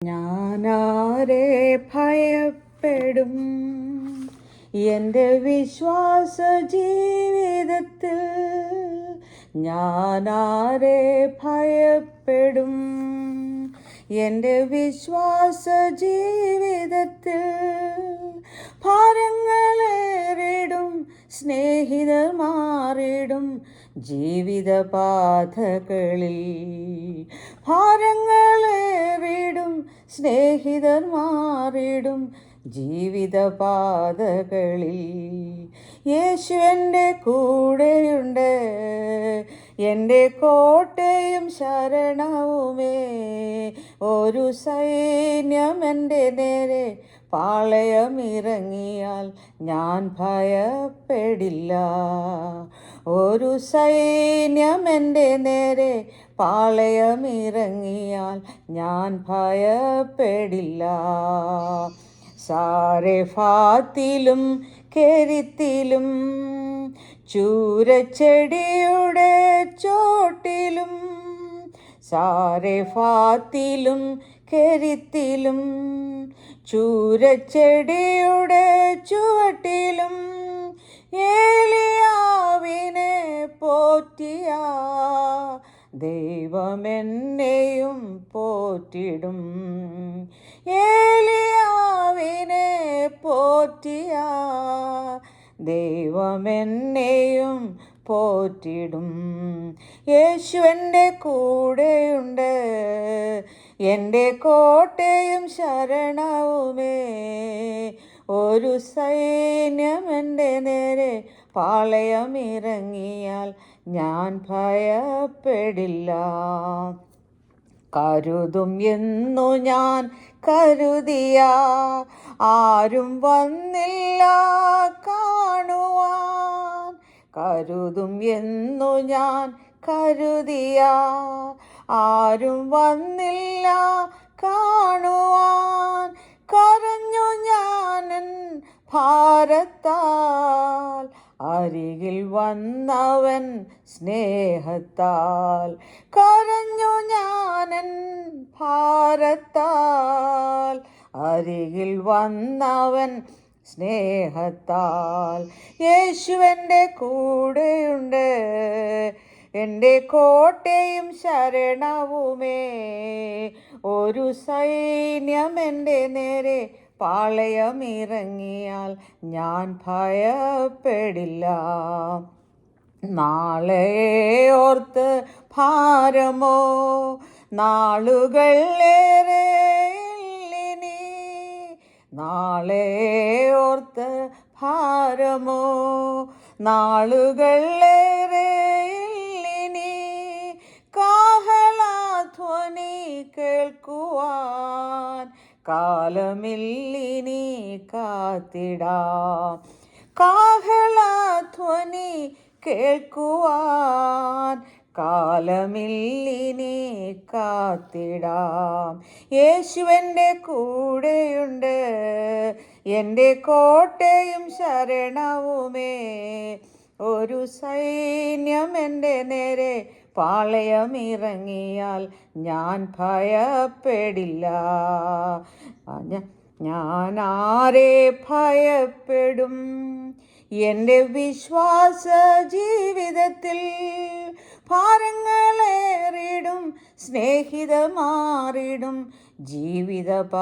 ഞാനാരെ ഭയപ്പെടും എൻ്റെ വിശ്വാസ ജീവിതത്തിൽ? ഞാനാരെ ഭയപ്പെടും എൻ്റെ വിശ്വാസ ജീവിതത്തിൽ? ഭാരങ്ങളേറിടും സ്നേഹിതർ മാറിടും ജീവിതപാതകളിൽ. ഭാരങ്ങളേറിടും സ്നേഹിതർ മാറിടും ജീവിതപാതകളിൽ. യേശു എൻ്റെ കൂടെയുണ്ട്, എൻ്റെ കോട്ടയും ശരണവുമേ. ഒരു സൈന്യം എൻ്റെ നേരെ പാളയമിറങ്ങിയാൽ ഞാൻ ഭയപ്പെടില്ല. ഒരു സൈന്യം എൻ്റെ നേരെ പാളയമിറങ്ങിയാൽ ഞാൻ ഭയപ്പെടില്ല. സാരെഫാത്തിലും കെരിത്തിലും ചൂരച്ചെടിയുടെ ചോട്ടിലും, സാരെഫാത്തിലും കെരിത്തിലും ചൂരച്ചെടിയുടെ ചുവട്ടിലും ഏലിയാവിനെ പോറ്റിയ ദൈവമെന്നെയും പോറ്റിടും. ഏലിയാവിനെ പോറ്റിയ ദൈവമെന്നെയും പോറ്റിടും. യേശു എൻ്റെ കൂടെയുണ്ട്, എൻ്റെ കോട്ടയും ശരണവുമേ. ഒരു സൈന്യം എൻ്റെ നേരെ പാളയമിറങ്ങിയാൽ ഞാൻ ഭയപ്പെടില്ല. കരുതും എന്നു ഞാൻ കരുതിയ ആരും വന്നില്ല കാണുവാൻ. കരുതും എന്നു ഞാൻ കരുതിയ ആരും വന്നില്ല കാണുവാൻ. കരഞ്ഞു ഞാനൻ ഭാരത്താൽ, അരികിൽ വന്നവൻ സ്നേഹത്താൽ. കരഞ്ഞു ഞാനൻ ഭാരത്താൽ, അരികിൽ വന്നവൻ സ്നേഹത്താൽ. യേശു എൻ്റെ കൂടെയുണ്ട്, എൻ്റെ കോട്ടയും ശരണവുമേ. ഒരു സൈന്യം എൻ്റെ നേരെ പാളയമിറങ്ങിയാൽ ഞാൻ ഭയപ്പെടില്ല. നാളെ ഓർത്ത് ഭാരമോ നാളുകൾ ഏറെയില്ലിനി. നാളെ ഓർത്ത് ഭാരമോ നാളുകൾ ഏറെയില്ലിനി. കാഹളധ്വനി കേൾക്കുവാൻ കാലമില്ലിനി കാത്തിടാം. കാഹളധ്വനി കേൾക്കുവാൻ കാലമില്ലിനി കാത്തിടാം. യേശു എൻ്റെ കൂടെയുണ്ട്, എൻ്റെ കോട്ടയും ശരണവുമേ. ഒരു സൈന്യം എൻ്റെ നേരെ പാളയമിറങ്ങിയാൽ ഞാൻ ഭയപ്പെടില്ല. ഞാനാരെ ഭയപ്പെടും എൻ്റെ വിശ്വാസ ജീവിതത്തിൽ? ഭാരങ്ങളേറിടും സ്നേഹിതർ മാറിടും ജീവിതപാതകളിൽ.